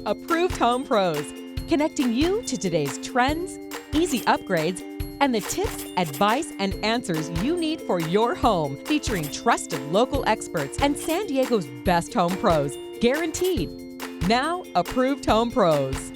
Approved Home Pros, connecting you to today's trends, easy upgrades, and the tips, advice, and answers you need for your home, featuring trusted local experts and San Diego's best home pros, guaranteed. Now, Approved Home Pros.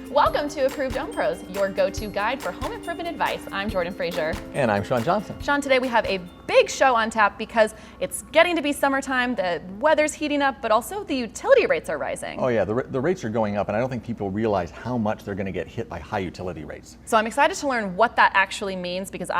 Welcome to Approved Home Pros, your go-to guide for home improvement advice. I'm Jordan Frazier. And I'm Sean Johnson. Sean, today we have a big show on tap because it's getting to be summertime, the weather's heating up, but also the utility rates are rising. Oh yeah, the rates are going up, and I don't think people realize how much they're going to get hit by high utility rates. So I'm excited to learn what that actually means because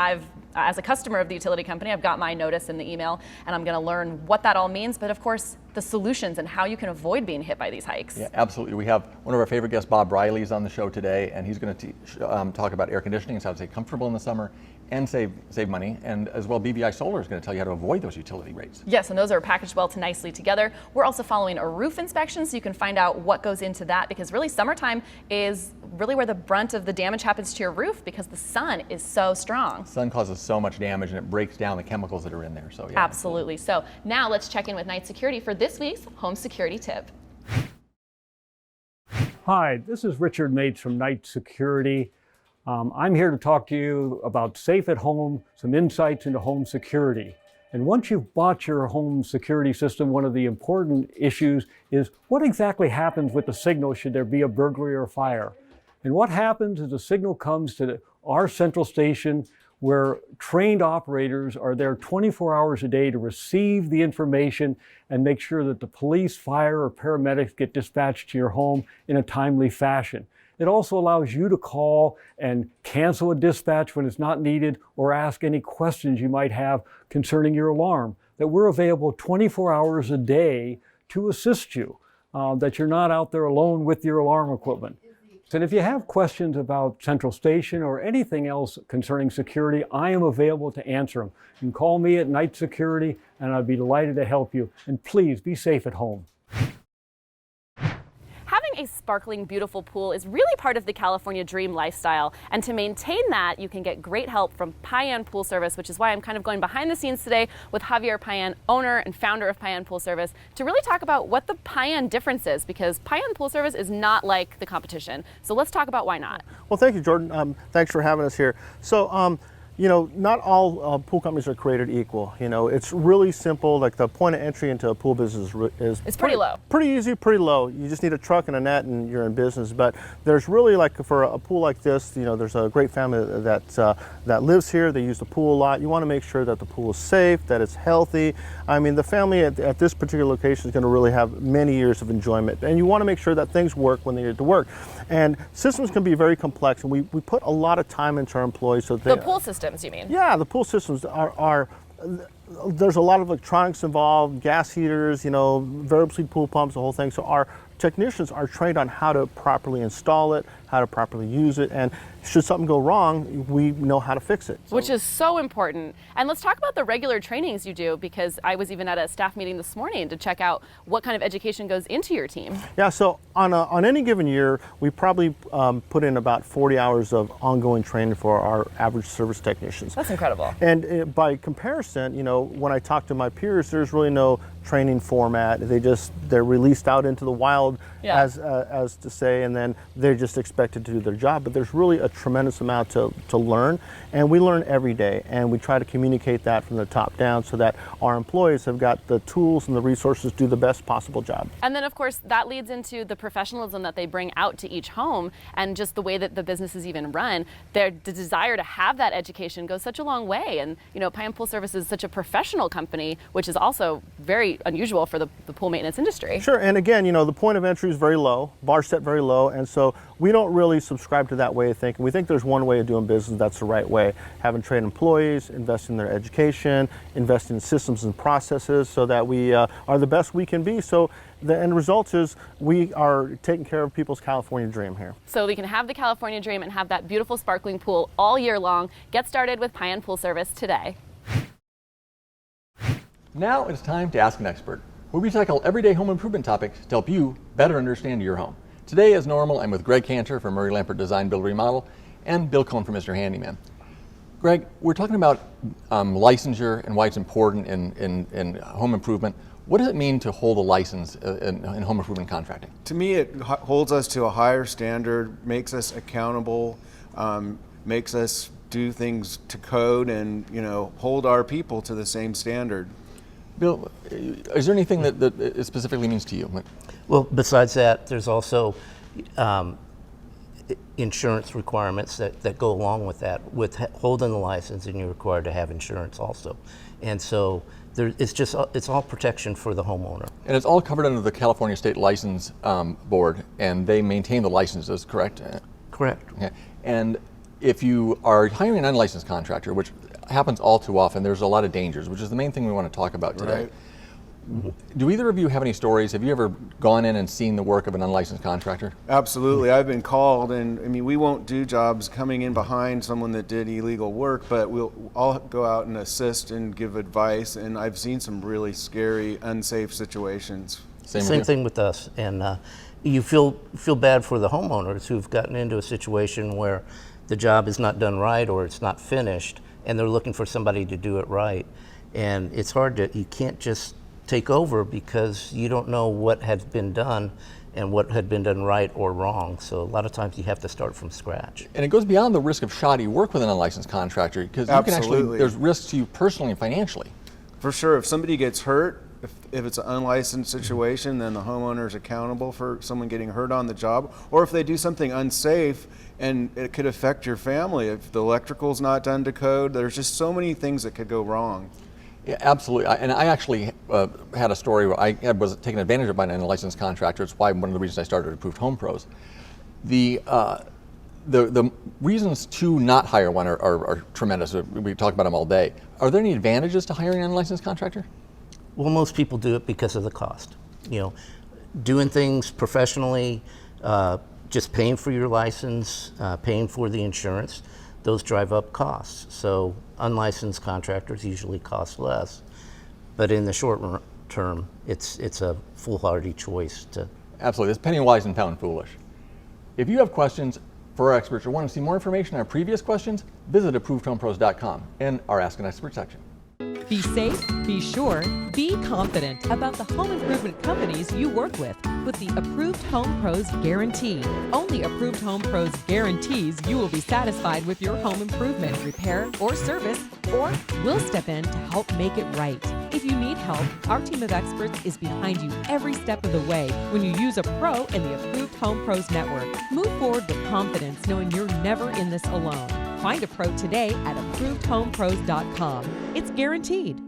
as a customer of the utility company, I've got my notice in the email, and I'm going to learn what that all means, but of course, the solutions and how you can avoid being hit by these hikes. Yeah, absolutely. We have one of our favorite guests, Bob Riley, is on the show today, and he's going to talk about air conditioning and how to stay comfortable in the summer and save money. And as well, BVI Solar is going to tell you how to avoid those utility rates. Yes, and those are packaged well to nicely together. We're also following a roof inspection so you can find out what goes into that, because really summertime is really where the brunt of the damage happens to your roof because the sun is so strong. Sun causes so much damage and it breaks down the chemicals that are in there. So yeah. Absolutely. So now let's check in with Knight Security for this week's home security tip. Hi, this is Richard Mates from Knight Security. I'm here to talk to you about safe at home, some insights into home security. And once you've bought your home security system, one of the important issues is what exactly happens with the signal should there be a burglary or fire. And what happens is the signal comes to our central station where trained operators are there 24 hours a day to receive the information and make sure that the police, fire, or paramedics get dispatched to your home in a timely fashion. It also allows you to call and cancel a dispatch when it's not needed or ask any questions you might have concerning your alarm. That we're available 24 hours a day to assist you, that you're not out there alone with your alarm equipment. And if you have questions about Central Station or anything else concerning security, I am available to answer them. You can call me at Knight Security and I'd be delighted to help you. And please be safe at home. Having a sparkling, beautiful pool is really part of the California dream lifestyle. And to maintain that, you can get great help from Payan Pool Service, which is why I'm kind of going behind the scenes today with Javier Payan, owner and founder of Payan Pool Service, to really talk about what the Payan difference is, because Payan Pool Service is not like the competition. So let's talk about why not. Well, thank you, Jordan. Thanks for having us here. So, not all pool companies are created equal. It's really simple. Like the point of entry into a pool business is pretty low. Pretty easy, pretty low. You just need a truck and a net and you're in business. But there's really, like for a pool like this, there's a great family that lives here. They use the pool a lot. You want to make sure that the pool is safe, that it's healthy. I mean, the family at this particular location is going to really have many years of enjoyment. And you want to make sure that things work when they need to work. And systems can be very complex, and we put a lot of time into our employees. So the pool systems, you mean? Yeah, the pool systems are there's a lot of electronics involved, gas heaters, variable speed pool pumps, the whole thing. So our technicians are trained on how to properly install it, how to properly use it, and should something go wrong, we know how to fix it. Which is so important. And let's talk about the regular trainings you do, because I was even at a staff meeting this morning to check out what kind of education goes into your team. Yeah, so on any given year, we probably put in about 40 hours of ongoing training for our average service technicians. That's incredible. And by comparison, when I talk to my peers, there's really no training format. They're released out into the wild, as to say, and then they're just expected to do their job. But there's really a tremendous amount to learn, and we learn every day, and we try to communicate that from the top down so that our employees have got the tools and the resources to do the best possible job. And then of course that leads into the professionalism that they bring out to each home, and just the way that the business is even run. The desire to have that education goes such a long way. And Payan Pool Service is such a professional company, which is also very unusual for the pool maintenance industry. Sure, and again, the point of entry is very low, bar set very low, and so we don't really subscribe to that way of thinking. We think there's one way of doing business that's the right way. Having trained employees, investing in their education, investing in systems and processes so that we are the best we can be. So the end result is we are taking care of people's California dream here. So we can have the California dream and have that beautiful sparkling pool all year long. Get started with Payan Pool Service today. Now it's time to Ask an Expert, where we tackle everyday home improvement topics to help you better understand your home. Today, as normal, I'm with Greg Cantor from Murray Lampert Design Build Remodel and Bill Cohn from Mr. Handyman. Greg, we're talking about licensure and why it's important in home improvement. What does it mean to hold a license in home improvement contracting? To me, it holds us to a higher standard, makes us accountable, makes us do things to code, and hold our people to the same standard. Bill, is there anything that it specifically means to you? Well, besides that, there's also insurance requirements that go along with that. With holding the license, and you're required to have insurance also. And so it's all protection for the homeowner. And it's all covered under the California State License Board, and they maintain the licenses, correct? Correct. Okay. And if you are hiring an unlicensed contractor, which happens all too often, there's a lot of dangers, which is the main thing we want to talk about today. Right. Do either of you have any stories? Have you ever gone in and seen the work of an unlicensed contractor? Absolutely. I've been called, and we won't do jobs coming in behind someone that did illegal work, but I'll go out and assist and give advice, and I've seen some really scary, unsafe situations. Same thing with us. And you feel bad for the homeowners who've gotten into a situation where the job is not done right or it's not finished, and they're looking for somebody to do it right. And it's hard you can't just take over because you don't know what had been done and what had been done right or wrong. So a lot of times you have to start from scratch. And it goes beyond the risk of shoddy work with an unlicensed contractor, because you can actually, there's risks to you personally and financially. For sure. If somebody gets hurt, if it's an unlicensed situation, then the homeowner is accountable for someone getting hurt on the job. Or if they do something unsafe and it could affect your family, if the electrical's not done to code, there's just so many things that could go wrong. Yeah, absolutely. And I actually had a story where I was taken advantage of by an unlicensed contractor. It's why one of the reasons I started Approved Home Pros. The reasons to not hire one are tremendous. We talk about them all day. Are there any advantages to hiring an unlicensed contractor? Well, most people do it because of the cost. Doing things professionally, just paying for your license, paying for the insurance, those drive up costs. So unlicensed contractors usually cost less, but in the short term, it's a foolhardy choice to. Absolutely, it's penny wise and pound foolish. If you have questions for our experts or want to see more information on our previous questions, visit ApprovedHomePros.com and our Ask an Expert section. Be safe, be sure, be confident about the home improvement companies you work with the Approved Home Pros Guarantee. Only Approved Home Pros guarantees you will be satisfied with your home improvement, repair, or service, or we'll step in to help make it right. If you need help, our team of experts is behind you every step of the way when you use a pro in the Approved Home Pros network. Move forward with confidence knowing you're never in this alone. Find a pro today at ApprovedHomePros.com. It's guaranteed.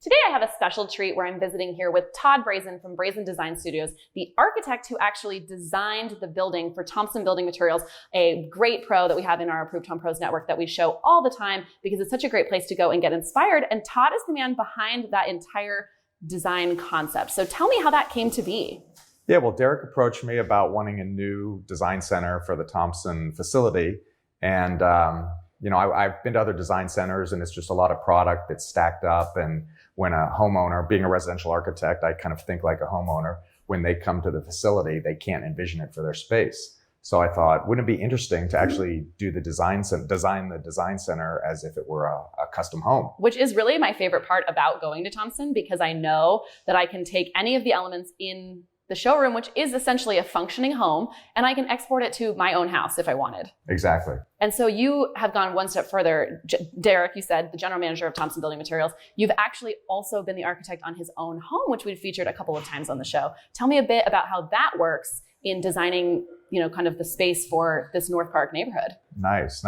Today I have a special treat where I'm visiting here with Todd Brazen from Brazen Design Studios, the architect who actually designed the building for Thompson Building Materials, a great pro that we have in our Approved Home Pros network that we show all the time because it's such a great place to go and get inspired. And Todd is the man behind that entire design concept. So tell me how that came to be. Yeah, well, Derek approached me about wanting a new design center for the Thompson facility. And, I've been to other design centers and it's just a lot of product that's stacked up. And when a homeowner, being a residential architect, I kind of think like a homeowner, when they come to the facility, they can't envision it for their space. So I thought, wouldn't it be interesting to actually do the design the design center as if it were a custom home? Which is really my favorite part about going to Thompson, because I know that I can take any of the elements in the showroom, which is essentially a functioning home, and I can export it to my own house if I wanted. Exactly. And so you have gone one step further. Derek, you said, the general manager of Thompson Building Materials, you've actually also been the architect on his own home, which we've featured a couple of times on the show. Tell me a bit about how that works in designing, kind of the space for this North Park neighborhood. Nice.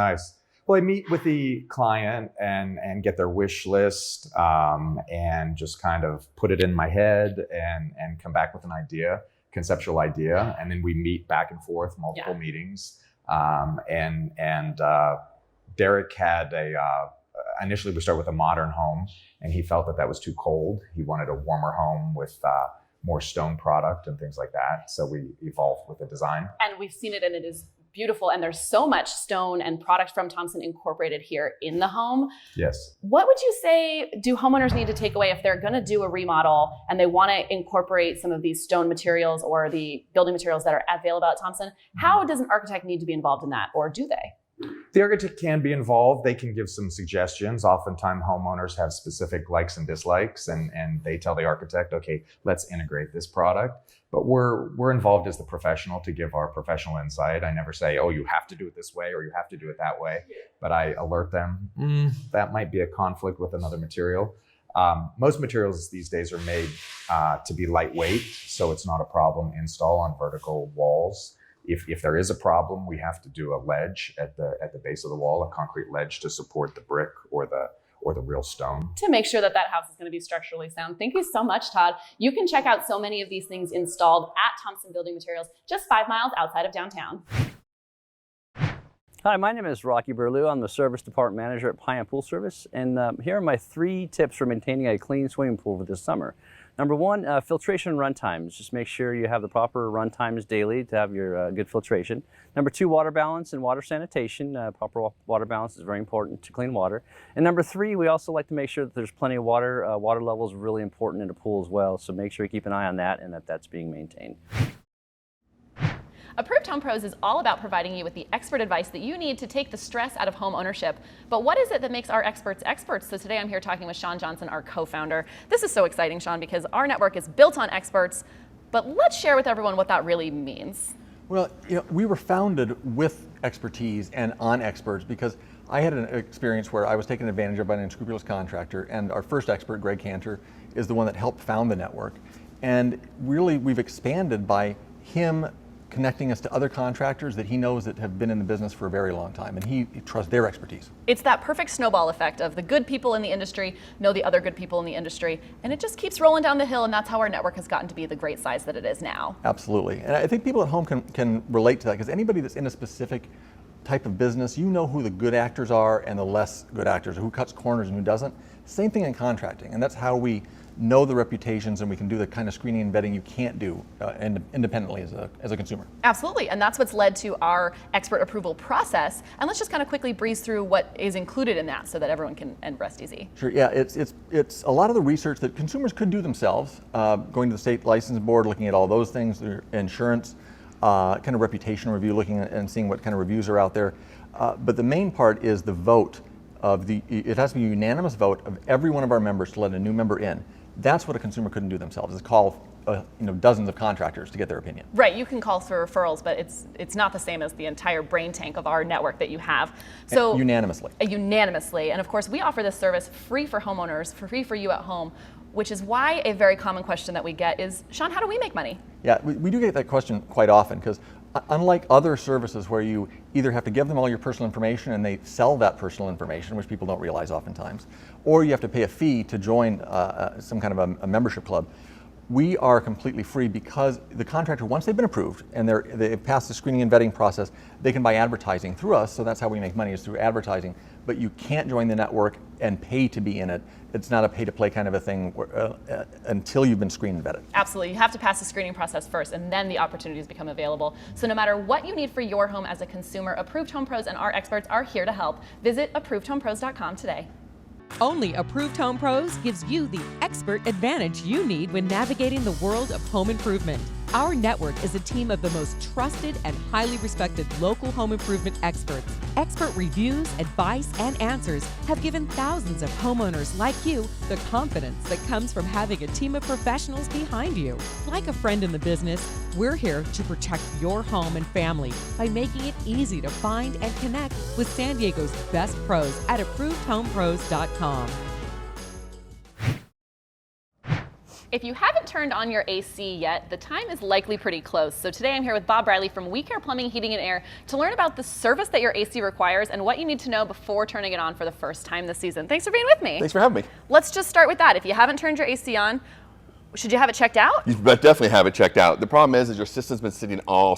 Well, I meet with the client and get their wish list and just kind of put it in my head and come back with an idea, conceptual idea. And then we meet back and forth, multiple meetings. Derek had initially we started with a modern home, and he felt that was too cold. He wanted a warmer home with more stone product and things like that. So we evolved with the design. And we've seen it, and it is beautiful. And there's so much stone and product from Thompson incorporated here in the home. Yes. What would you say do homeowners need to take away if they're going to do a remodel and they want to incorporate some of these stone materials or the building materials that are available at Thompson? How does an architect need to be involved in that, or do they? The architect can be involved. They can give some suggestions. Oftentimes homeowners have specific likes and dislikes, and they tell the architect, okay, let's integrate this product. But we're involved as the professional to give our professional insight. I never say, oh, you have to do it this way or you have to do it that way. But I alert them, that might be a conflict with another material. Most materials these days are made to be lightweight, so it's not a problem to install on vertical walls. If there is a problem, we have to do a ledge at the base of the wall, a concrete ledge to support the brick or the real stone. To make sure that that house is going to be structurally sound. Thank you so much, Todd. You can check out so many of these things installed at Thompson Building Materials, just 5 miles outside of downtown. Hi, my name is Rocky Burlew. I'm the Service Department Manager at Payan Pool Service, and here are my 3 tips for maintaining a clean swimming pool for this summer. Number 1, filtration run times. Just make sure you have the proper run times daily to have your good filtration. Number 2, water balance and water sanitation. Proper water balance is very important to clean water. And number 3, we also like to make sure that there's plenty of water. Water level is really important in a pool as well, so make sure you keep an eye on that and that that's being maintained. Approved Home Pros is all about providing you with the expert advice that you need to take the stress out of home ownership. But what is it that makes our experts experts? So today I'm here talking with Sean Johnson, our co-founder. This is so exciting, Sean, because our network is built on experts. But let's share with everyone what that really means. Well, we were founded with expertise and on experts because I had an experience where I was taken advantage of by an unscrupulous contractor, and our first expert, Greg Cantor, is the one that helped found the network. And really, we've expanded by him connecting us to other contractors that he knows that have been in the business for a very long time, and he trusts their expertise. It's that perfect snowball effect of the good people in the industry know the other good people in the industry, and it just keeps rolling down the hill, and that's how our network has gotten to be the great size that it is now. Absolutely, and I think people at home can relate to that, because anybody that's in a specific type of business, you know who the good actors are and the less good actors, who cuts corners and who doesn't. Same thing in contracting, and that's how we know the reputations, and we can do the kind of screening and vetting you can't do independently as a consumer. Absolutely, and that's what's led to our expert approval process. And let's just kind of quickly breeze through what is included in that so that everyone can rest easy. Sure, yeah, it's a lot of the research that consumers could do themselves, going to the state license board, looking at all those things, their insurance, kind of reputation review, looking at and seeing what kind of reviews are out there. But the main part is the vote of it has to be a unanimous vote of every one of our members to let a new member in. That's what a consumer couldn't do themselves, is call dozens of contractors to get their opinion. Right, you can call for referrals, but it's not the same as the entire brain tank of our network that you have. So unanimously. Unanimously, and of course we offer this service free for homeowners, free for you at home, which is why a very common question that we get is, Sean, how do we make money? Yeah, we do get that question quite often, because unlike other services where you either have to give them all your personal information and they sell that personal information, which people don't realize oftentimes, or you have to pay a fee to join some kind of a membership club, we are completely free, because the contractor, once they've been approved and they've passed the screening and vetting process, they can buy advertising through us. So that's how we make money, is through advertising. But you can't join the network and pay to be in it. It's not a pay-to-play kind of a thing until you've been screened and vetted. Absolutely, you have to pass the screening process first, and then the opportunities become available. So no matter what you need for your home as a consumer, Approved Home Pros and our experts are here to help. Visit ApprovedHomePros.com today. Only Approved Home Pros gives you the expert advantage you need when navigating the world of home improvement. Our network is a team of the most trusted and highly respected local home improvement experts. Expert reviews, advice, and answers have given thousands of homeowners like you the confidence that comes from having a team of professionals behind you. Like a friend in the business, we're here to protect your home and family by making it easy to find and connect with San Diego's best pros at ApprovedHomePros.com. If you haven't turned on your AC yet, the time is likely pretty close. So today I'm here with Bob Briley from We Care Plumbing, Heating and Air to learn about the service that your AC requires and what you need to know before turning it on for the first time this season. Thanks for being with me. Thanks for having me. Let's just start with that. If you haven't turned your AC on, should you have it checked out? You definitely have it checked out. The problem is your system's been sitting all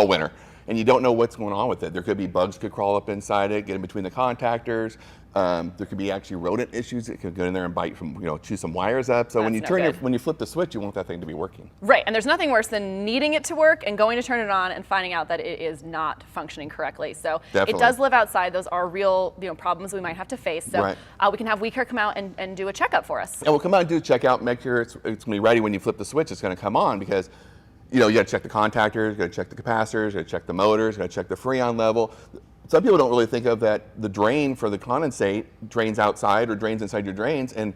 winter, and you don't know what's going on with it. There could be bugs could crawl up inside it, get in between the contactors. There could be actually rodent issues. It could go in there and bite from, chew some wires up. So when you flip the switch, you want that thing to be working. Right, and there's nothing worse than needing it to work and going to turn it on and finding out that it is not functioning correctly. So Definitely. It does live outside. Those are real, problems we might have to face. So right. We can have We Care come out and do a checkup for us. And we'll come out and do a checkout, make sure it's going to be ready when you flip the switch. It's going to come on, because you got to check the contactors, you got to check the capacitors, you got to check the motors, you got to check the Freon level. Some people don't really think of that the drain for the condensate drains outside or drains inside your drains, and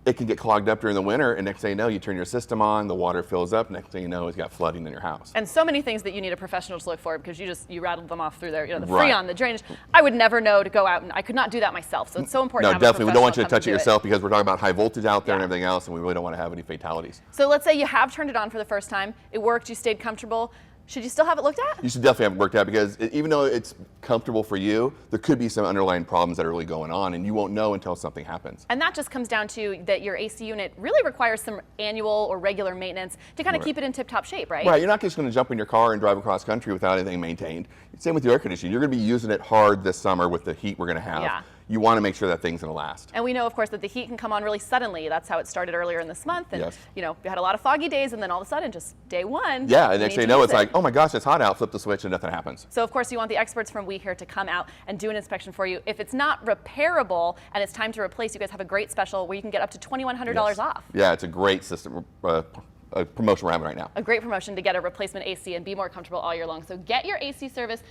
it can get clogged up during the winter, and next thing you know, you turn your system on, the water fills up, next thing you know, it's got flooding in your house. And so many things that you need a professional to look for, because you rattled them off through there, the Right. Freon, the drainage. I would never know to go out, and I could not do that myself. So it's so important No, to have definitely. a We don't want you to professional touch it come and do yourself because we're talking about high voltage out there and Yeah. everything else, and we really don't want to have any fatalities. So let's say you have turned it on for the first time, it worked, you stayed comfortable. Should you still have it looked at? You should definitely have it worked out because even though it's comfortable for you, there could be some underlying problems that are really going on, and you won't know until something happens. And that just comes down to that your AC unit really requires some annual or regular maintenance to kind of Right. keep it in tip-top shape, right? Right, you're not just going to jump in your car and drive across country without anything maintained. Same with your air conditioning. You're going to be using it hard this summer with the heat we're going to have. Yeah. You want to make sure that thing's going to last. And we know, of course, that the heat can come on really suddenly. That's how it started earlier in this month. And, Yes. we had a lot of foggy days, and then all of a sudden, just day one. Yeah, and you next need thing you to know, use it's it. like, oh my gosh, it's hot out, flip the switch and nothing happens. So, of course, you want the experts from We Care to come out and do an inspection for you. If it's not repairable and it's time to replace, you guys have a great special where you can get up to $2,100 off. Yeah, it's a great system, a promotion we're having right now. A great promotion to get a replacement AC and be more comfortable all year long. So get your AC serviced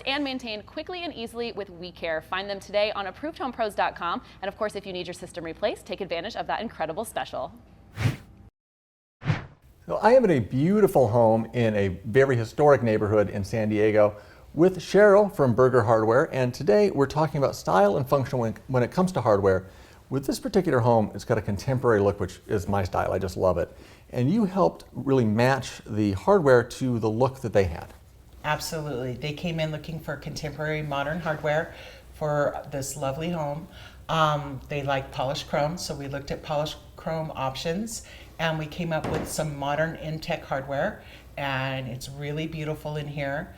and maintained quickly and easily with We Care. Find them today on ApprovedHomePros.com. And of course, if you need your system replaced, take advantage of that incredible special. So I am in a beautiful home in a very historic neighborhood in San Diego with Cheryl from Berger Hardware, and today we're talking about style and function when it comes to hardware. With this particular home, it's got a contemporary look, which is my style. I just love it. And you helped really match the hardware to the look that they had. Absolutely. They came in looking for contemporary modern hardware for this lovely home. They like polished chrome, so we looked at polished chrome options, and we came up with some modern Intech hardware, and it's really beautiful in here.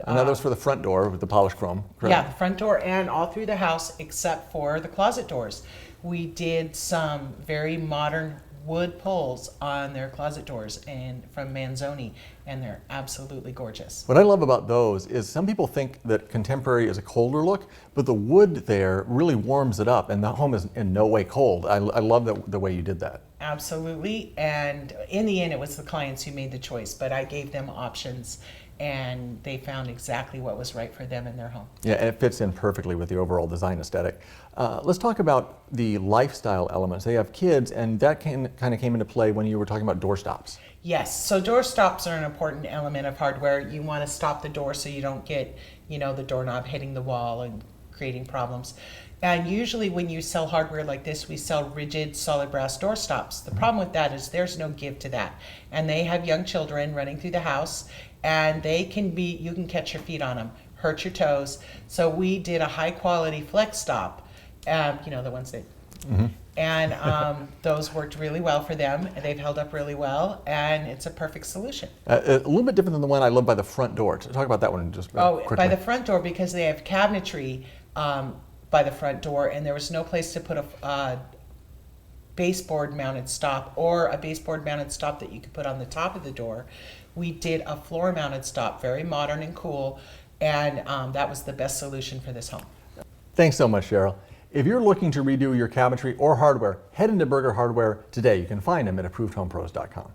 And that was for the front door with the polished chrome, correct? Yeah, the front door and all through the house except for the closet doors. We did some very modern wood pulls on their closet doors and from Manzoni, and they're absolutely gorgeous. What I love about those is some people think that contemporary is a colder look, but the wood there really warms it up, and the home is in no way cold. I love the way you did that. Absolutely, and in the end it was the clients who made the choice, but I gave them options and they found exactly what was right for them in their home. Yeah, and it fits in perfectly with the overall design aesthetic. Let's talk about the lifestyle elements. They have kids, and that kind of came into play when you were talking about door stops. Yes, so door stops are an important element of hardware. You want to stop the door so you don't get, the doorknob hitting the wall and creating problems. And usually when you sell hardware like this, we sell rigid solid brass door stops. The problem with that is there's no give to that. And they have young children running through the house, and you can catch your feet on them, hurt your toes. So we did a high quality flex stop, the ones that, and those worked really well for them. They've held up really well, and it's a perfect solution. A little bit different than the one I love by the front door. Talk about that one just quickly. By the front door, because they have cabinetry by the front door, and there was no place to put a baseboard mounted stop or a baseboard mounted stop that you could put on the top of the door. We did a floor mounted stop, very modern and cool, and that was the best solution for this home. Thanks so much, Cheryl. If you're looking to redo your cabinetry or hardware, head into Berger Hardware today. You can find them at ApprovedHomePros.com.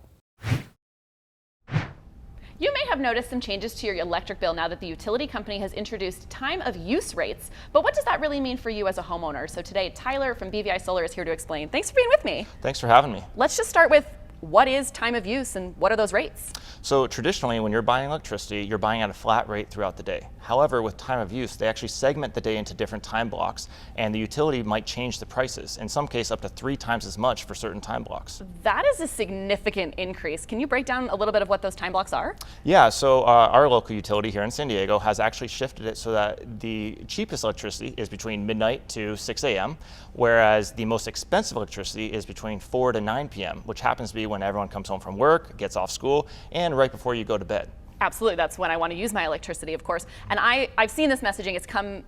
You may have noticed some changes to your electric bill now that the utility company has introduced time of use rates. But what does that really mean for you as a homeowner? So today, Tyler from BVI Solar is here to explain. Thanks for being with me. Thanks for having me. Let's just start with what is time of use and what are those rates? So traditionally, when you're buying electricity, you're buying at a flat rate throughout the day. However, with time of use, they actually segment the day into different time blocks, and the utility might change the prices, in some cases up to 3 times as much for certain time blocks. That is a significant increase. Can you break down a little bit of what those time blocks are? Yeah, so our local utility here in San Diego has actually shifted it so that the cheapest electricity is between midnight to 6 a.m., whereas the most expensive electricity is between 4 to 9 p.m., which happens to be when everyone comes home from work, gets off school, and right before you go to bed. Absolutely, that's when I want to use my electricity, of course. And I've seen this messaging.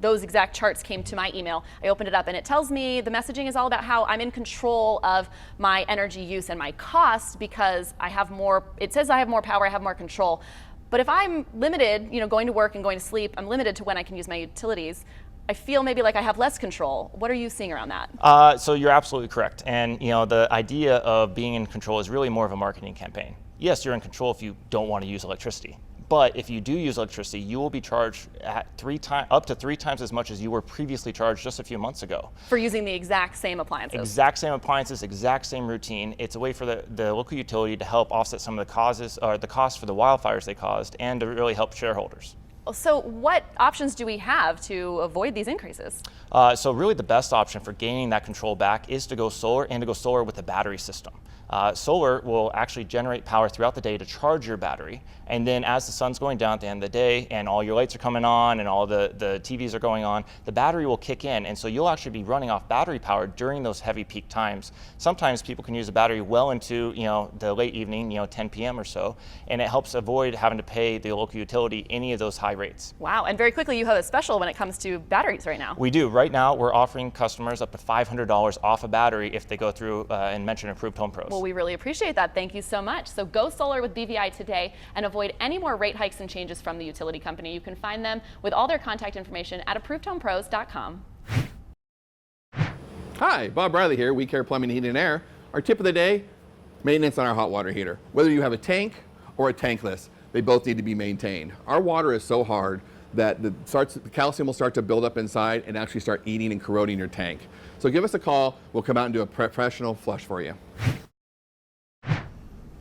Those exact charts came to my email. I opened it up and it tells me the messaging is all about how I'm in control of my energy use and my costs because it says I have more power, I have more control. But if I'm limited, going to work and going to sleep, I'm limited to when I can use my utilities. I feel maybe like I have less control. What are you seeing around that? So you're absolutely correct. And the idea of being in control is really more of a marketing campaign. Yes, you're in control if you don't want to use electricity, But if you do use electricity, you will be charged at up to three times as much as you were previously charged just a few months ago. For using the exact same appliances. Exact same appliances, exact same routine. It's a way for the local utility to help offset some of the causes or the costs for the wildfires they caused, and to really help shareholders. So what options do we have to avoid these increases? So really the best option for gaining that control back is to go solar, and to go solar with a battery system. Solar will actually generate power throughout the day to charge your battery, and then as the sun's going down at the end of the day and all your lights are coming on and all the TVs are going on, the battery will kick in, and so you'll actually be running off battery power during those heavy peak times. Sometimes people can use a battery well into the late evening, 10 p.m. or so, and it helps avoid having to pay the local utility any of those high rates. Wow, and very quickly, you have a special when it comes to batteries right now. We do. Right now, we're offering customers up to $500 off a battery if they go through and mention Approved Home Pros. Well, we really appreciate that. Thank you so much. So go solar with BVI today and avoid any more rate hikes and changes from the utility company. You can find them with all their contact information at ApprovedHomePros.com. Hi, Bob Riley here, We Care Plumbing, Heating and Air. Our tip of the day, maintenance on our hot water heater. Whether you have a tank or a tankless, they both need to be maintained. Our water is so hard that the calcium will start to build up inside and actually start eating and corroding your tank. So give us a call, we'll come out and do a professional flush for you.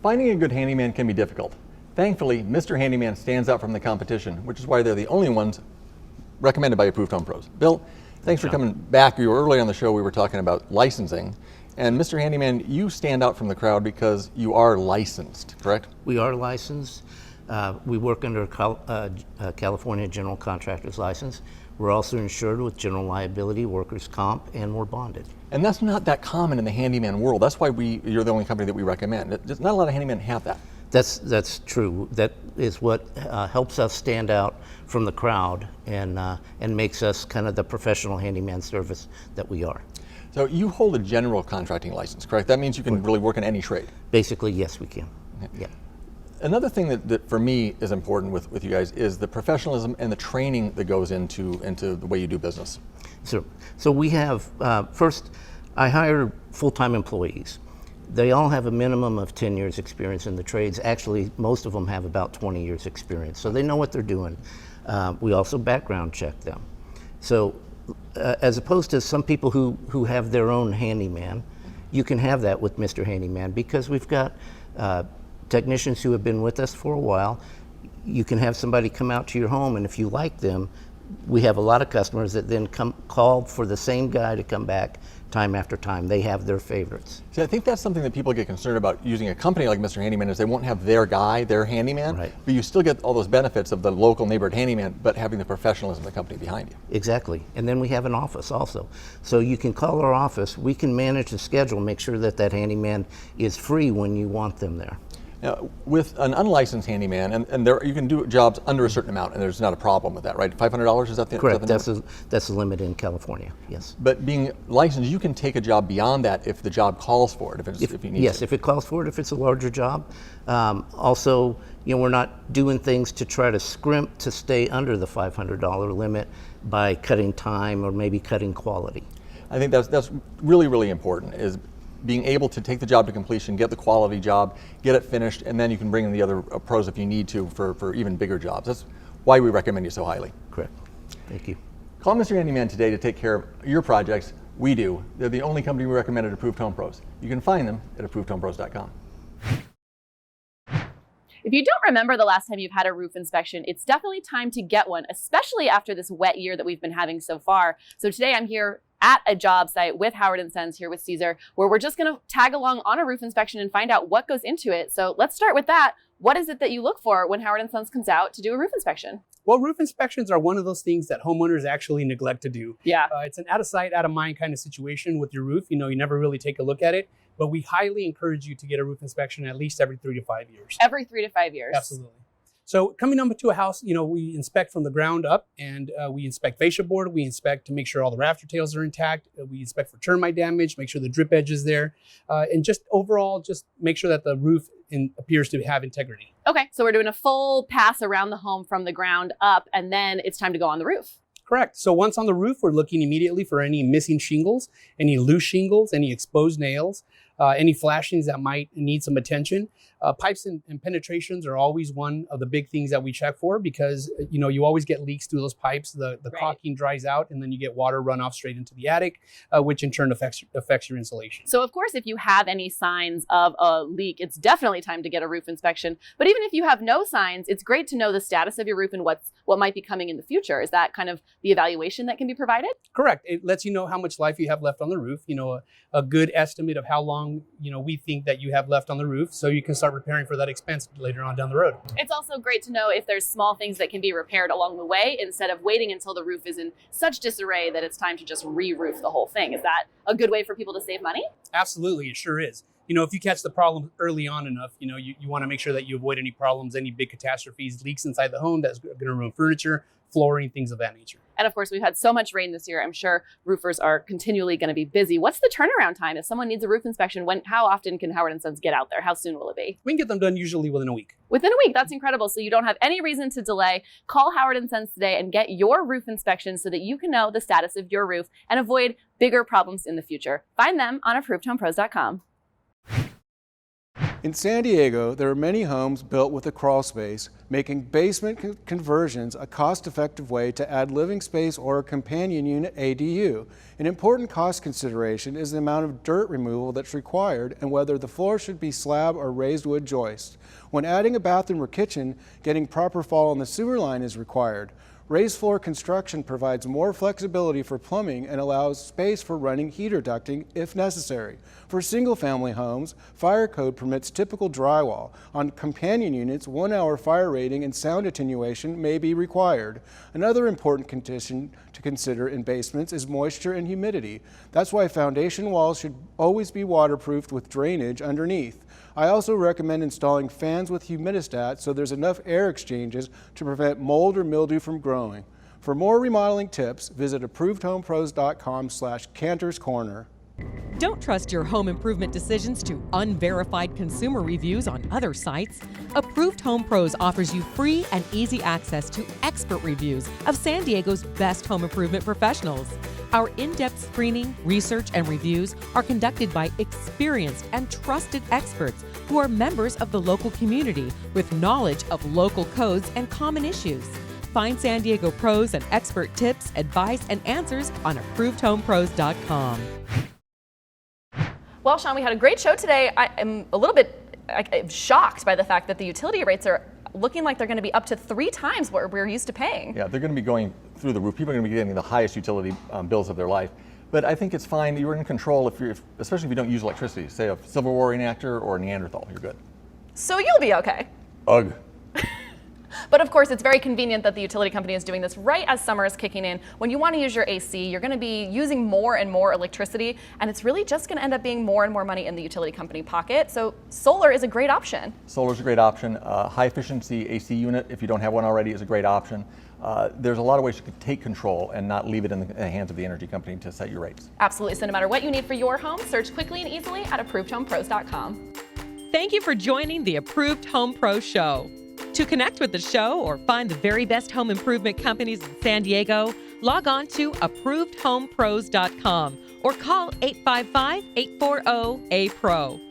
Finding a good handyman can be difficult. Thankfully, Mr. Handyman stands out from the competition, which is why they're the only ones recommended by Approved Home Pros. Bill, thanks for coming back. You were early on the show, we were talking about licensing. And Mr. Handyman, you stand out from the crowd because you are licensed, correct? We are licensed. We work under California General Contractor's License. We're also insured with general liability, workers' comp, and we're bonded. And that's not that common in the handyman world. That's why you're the only company that we recommend. Not a lot of handymen have that. That's true. That is what helps us stand out from the crowd and makes us kind of the professional handyman service that we are. So you hold a general contracting license, correct? That means you can really work in any trade. Basically, yes, we can. Yeah. Another thing that for me is important with you guys is the professionalism and the training that goes into the way you do business. So we have, first, I hire full-time employees. They all have a minimum of 10 years experience in the trades. Actually, most of them have about 20 years experience, so they know what they're doing. We also background check them. So as opposed to some people who have their own handyman, you can have that with Mr. Handyman because we've got technicians who have been with us for a while. You can have somebody come out to your home, and if you like them, we have a lot of customers that then call for the same guy to come back time after time. They have their favorites. See, I think that's something that people get concerned about using a company like Mr. Handyman is they won't have their guy, their handyman, right. But you still get all those benefits of the local neighborhood handyman, but having the professionalism of the company behind you. Exactly. And then we have an office also. So you can call our office. We can manage the schedule, make sure that handyman is free when you want them there. Now, with an unlicensed handyman, and there you can do jobs under a certain amount, and there's not a problem with that, right? $500 is that the correct? Is that That's the limit in California. Yes. But being licensed, you can take a job beyond that if the job calls for it. If you need yes, to. if it calls for it, if it's a larger job. Also, we're not doing things to try to scrimp to stay under the $500 limit by cutting time or maybe cutting quality. I think that's really, really important. Is being able to take the job to completion, get the quality job, get it finished, and then you can bring in the other pros if you need to for even bigger jobs. That's why we recommend you so highly. Correct. Thank you. Call Mr. Handyman today to take care of your projects. We do. They're the only company we recommend at Approved Home Pros. You can find them at ApprovedHomePros.com. If you don't remember the last time you've had a roof inspection, it's definitely time to get one, especially after this wet year that we've been having so far. So today I'm here at a job site with Howard & Sons here with Caesar, where we're just going to tag along on a roof inspection and find out what goes into it. So let's start with that. What is it that you look for when Howard & Sons comes out to do a roof inspection? Well, roof inspections are one of those things that homeowners actually neglect to do. Yeah. It's an out of sight, out of mind kind of situation with your roof. You never really take a look at it, but we highly encourage you to get a roof inspection at least every 3 to 5 years. Every 3 to 5 years. Absolutely. So coming up to a house, we inspect from the ground up, and we inspect fascia board. We inspect to make sure all the rafter tails are intact. We inspect for termite damage, make sure the drip edge is there, and just overall, just make sure that the roof appears to have integrity. Okay, so we're doing a full pass around the home from the ground up, and then it's time to go on the roof. Correct. So once on the roof, we're looking immediately for any missing shingles, any loose shingles, any exposed nails, any flashings that might need some attention. Pipes and penetrations are always one of the big things that we check for, because you always get leaks through those pipes. The caulking dries out, and then you get water runoff straight into the attic, which in turn affects your insulation. So of course, if you have any signs of a leak, it's definitely time to get a roof inspection. But even if you have no signs, it's great to know the status of your roof and what might be coming in the future. Is that kind of the evaluation that can be provided? Correct. It lets you know how much life you have left on the roof, a good estimate of how long, we think that you have left on the roof, so you can start preparing for that expense later on down the road. It's also great to know if there's small things that can be repaired along the way instead of waiting until the roof is in such disarray that it's time to just re-roof the whole thing. Is that a good way for people to save money? Absolutely, it sure is. If you catch the problem early on enough, you want to make sure that you avoid any problems, any big catastrophes, leaks inside the home that's going to ruin furniture, flooring, things of that nature. And of course, we've had so much rain this year. I'm sure roofers are continually going to be busy. What's the turnaround time? If someone needs a roof inspection, how often can Howard & Sons get out there? How soon will it be? We can get them done usually within a week. Within a week, that's incredible. So you don't have any reason to delay. Call Howard & Sons today and get your roof inspection so that you can know the status of your roof and avoid bigger problems in the future. Find them on ApprovedHomePros.com. In San Diego, there are many homes built with a crawl space, making basement conversions a cost-effective way to add living space or a companion unit ADU. An important cost consideration is the amount of dirt removal that's required and whether the floor should be slab or raised wood joist. When adding a bathroom or kitchen, getting proper fall in the sewer line is required. Raised floor construction provides more flexibility for plumbing and allows space for running heater ducting if necessary. For single-family homes, fire code permits typical drywall. On companion units, 1-hour fire rating and sound attenuation may be required. Another important condition to consider in basements is moisture and humidity. That's why foundation walls should always be waterproofed with drainage underneath. I also recommend installing fans with humidistat so there's enough air exchanges to prevent mold or mildew from growing. For more remodeling tips, visit ApprovedHomePros.com/Cantor's Corner. Don't trust your home improvement decisions to unverified consumer reviews on other sites. Approved Home Pros offers you free and easy access to expert reviews of San Diego's best home improvement professionals. Our in-depth screening, research, and reviews are conducted by experienced and trusted experts who are members of the local community with knowledge of local codes and common issues. Find San Diego pros and expert tips, advice, and answers on ApprovedHomePros.com. Well, Sean, we had a great show today. I am a little bit shocked by the fact that the utility rates are looking like they're going to be up to 3 times what we're used to paying. Yeah, they're going to be going through the roof. People are going to be getting the highest utility bills of their life. But I think it's fine. You're in control, especially if you don't use electricity. Say a Civil War reenactor or a Neanderthal, you're good. So you'll be okay. Ugh. But of course, it's very convenient that the utility company is doing this right as summer is kicking in. When you want to use your AC, you're going to be using more and more electricity, and it's really just going to end up being more and more money in the utility company pocket. So solar is a great option. Solar is a great option. High efficiency AC unit, if you don't have one already, is a great option. There's a lot of ways you can take control and not leave it in the hands of the energy company to set your rates. Absolutely. So no matter what you need for your home, search quickly and easily at ApprovedHomePros.com. Thank you for joining the Approved Home Pro Show. To connect with the show or find the very best home improvement companies in San Diego, log on to ApprovedHomePros.com or call 855-840-APRO.